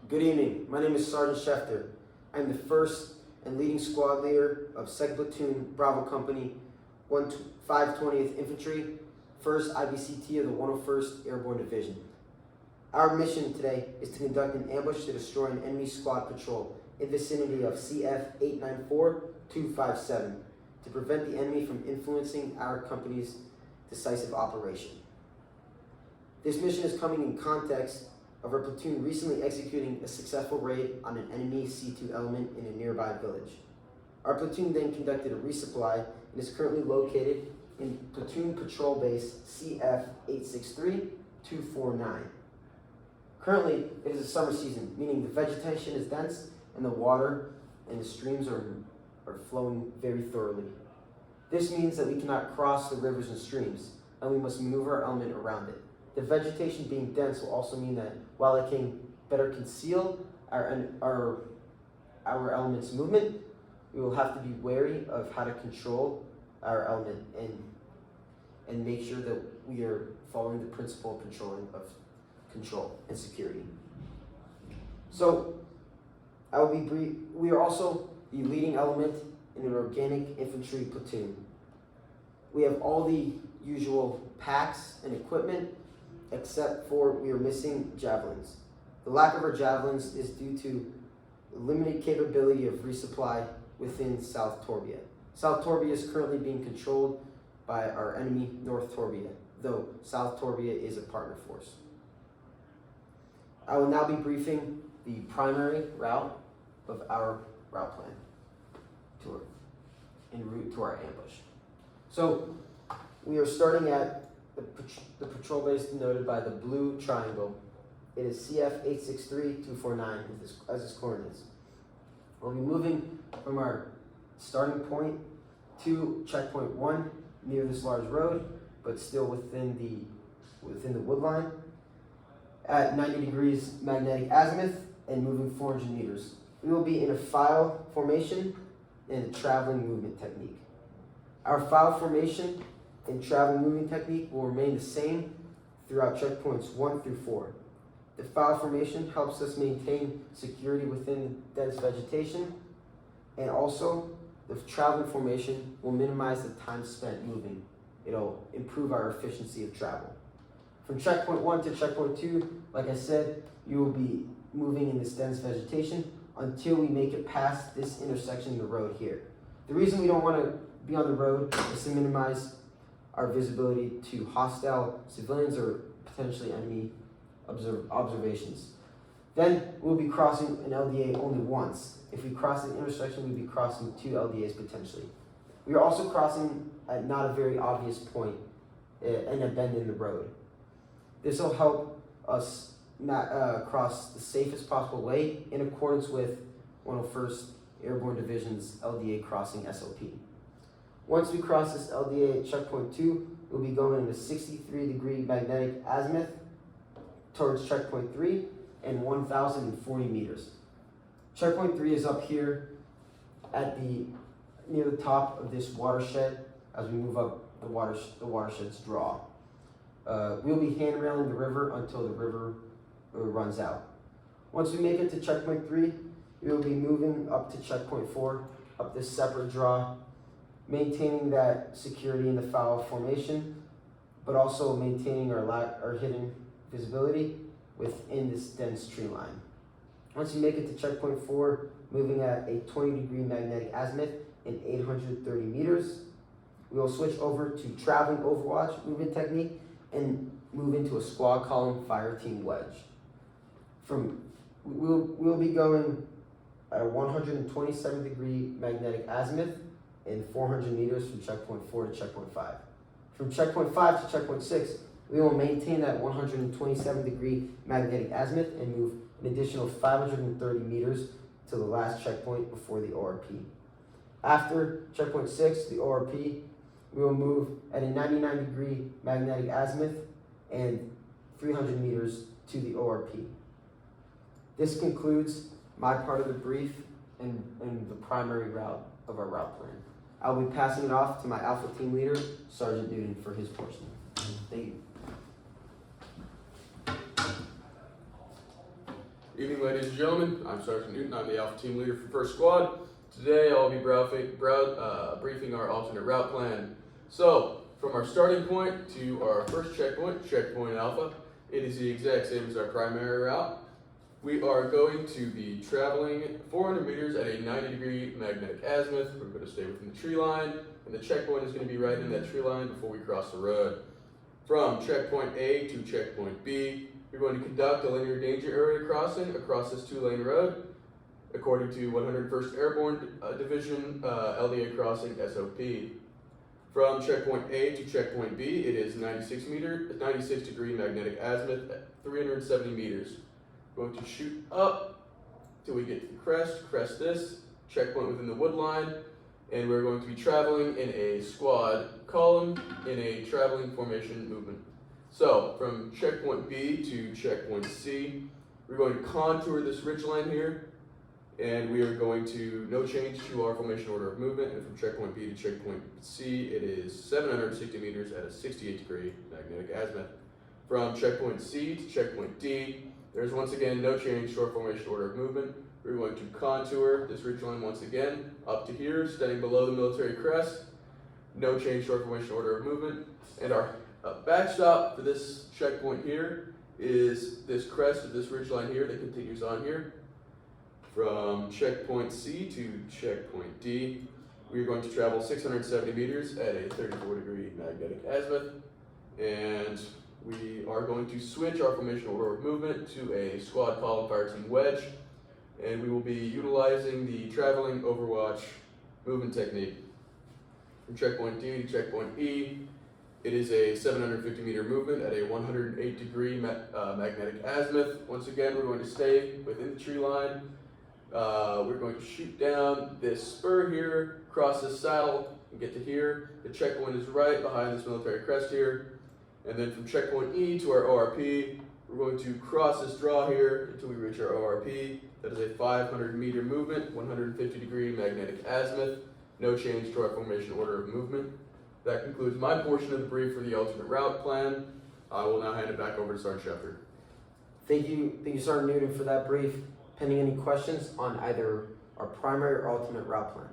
Good evening. My name is Sergeant Schefter. I am the first and leading squad leader of 2nd Platoon Bravo Company, 520th Infantry, 1st IBCT of the 101st Airborne Division. Our mission today is to conduct an ambush to destroy an enemy squad patrol in the vicinity of CF 894-257 to prevent the enemy from influencing our company's decisive operation. This mission is coming in context of our platoon recently executing a successful raid on an enemy C2 element in a nearby village. Our platoon then conducted a resupply and is currently located in Platoon Patrol Base CF 863-249. Currently, it is a summer season, meaning the vegetation is dense and the water and the streams are flowing very thoroughly. This means that we cannot cross the rivers and streams, and we must maneuver our element around it. The vegetation being dense will also mean that while it can better conceal our element's movement, we will have to be wary of how to control our element and make sure that we are following the principle of control and security. So we are also the leading element in an organic infantry platoon. We have all the usual packs and equipment, except for we are missing javelins. The lack of our javelins is due to limited capability of resupply within South Torbia. South Torbia is currently being controlled by our enemy, North Torbia, though South Torbia is a partner force. I will now be briefing the primary route of our route plan en route to our ambush. So we are starting at the patrol base denoted by the blue triangle. It is CF 863-249 as its coordinates. We'll be moving from our starting point to checkpoint 1 near this large road, but still within the wood line at 90 degrees magnetic azimuth and moving 400 meters. We will be in a file formation and a traveling movement technique. Our file formation and traveling movement technique will remain the same throughout checkpoints 1 through 4. The file formation helps us maintain security within dense vegetation, and also the traveling formation will minimize the time spent moving. It'll improve our efficiency of travel. From checkpoint 1 to checkpoint 2, like I said, you will be moving in this dense vegetation until we make it past this intersection in the road here. The reason we don't want to be on the road is to minimize our visibility to hostile civilians or potentially enemy observations. Then we'll be crossing an LDA only once. If we cross an intersection, we'll be crossing 2 LDAs potentially. We are also crossing at not a very obvious point in a bend in the road. This will help us cross the safest possible way in accordance with 101st Airborne Division's LDA crossing SOP. Once we cross this LDA at checkpoint 2, we'll be going in a 63-degree magnetic azimuth towards checkpoint 3 and 1,040 meters. Checkpoint 3 is up here near the top of this watershed as we move up the watershed's draw. We'll be handrailing the river until the river runs out. Once we make it to checkpoint 3, we will be moving up to checkpoint 4, up this separate draw, maintaining that security in the file formation, but also maintaining our hidden visibility within this dense tree line. Once we make it to checkpoint 4, moving at a 20-degree magnetic azimuth and 830 meters, we will switch over to traveling overwatch movement technique and move into a squad column fire team wedge. We'll be going at a 127-degree magnetic azimuth and 400 meters from checkpoint 4 to checkpoint 5. From checkpoint 5 to checkpoint 6, we will maintain that 127-degree magnetic azimuth and move an additional 530 meters to the last checkpoint before the ORP. After checkpoint 6, the ORP, we will move at a 99-degree magnetic azimuth and 300 meters to the ORP. This concludes my part of the brief and the primary route of our route plan. I'll be passing it off to my Alpha Team Leader, Sergeant Newton, for his portion. Thank you. Evening, ladies and gentlemen. I'm Sergeant Newton. I'm the Alpha Team Leader for First Squad. Today I'll be briefing our alternate route plan. So, from our starting point to our first checkpoint, Checkpoint Alpha, it is the exact same as our primary route. We are going to be traveling 400 meters at a 90-degree magnetic azimuth. We're going to stay within the tree line, and the checkpoint is going to be right in that tree line before we cross the road. From checkpoint A to checkpoint B, we're going to conduct a linear danger area crossing across this 2-lane road, according to 101st Airborne Division LDA crossing SOP. From checkpoint A to checkpoint B, it is 96-degree magnetic azimuth at 370 meters. We're going to shoot up till we get to the crest this, checkpoint within the wood line, and we're going to be traveling in a squad column in a traveling formation movement. So, from checkpoint B to checkpoint C, we're going to contour this ridgeline here, and we are going to, no change to our formation order of movement, and from checkpoint B to checkpoint C, it is 760 meters at a 68-degree magnetic azimuth. From checkpoint C to checkpoint D, there's once again no change to our formation order of movement. We're going to contour this ridgeline once again up to here, standing below the military crest. No change to our formation order of movement. And our backstop for this checkpoint here is this crest of this ridgeline here that continues on here. From checkpoint C to checkpoint D, we are going to travel 670 meters at a 34-degree magnetic azimuth. And we are going to switch our formation order of movement to a squad column fire team wedge, and we will be utilizing the traveling overwatch movement technique. From checkpoint D to checkpoint E, it is a 750 meter movement at a 108-degree magnetic azimuth. Once again, we're going to stay within the tree line. We're going to shoot down this spur here, cross this saddle, and get to here. The checkpoint is right behind this military crest here. And then from checkpoint E to our ORP, we're going to cross this draw here until we reach our ORP. That is a 500 meter movement, 150-degree magnetic azimuth. No change to our formation order of movement. That concludes my portion of the brief for the alternate route plan. I will now hand it back over to Sergeant Schefter. Thank you, Sergeant Newton, for that brief. Pending any questions on either our primary or alternate route plan.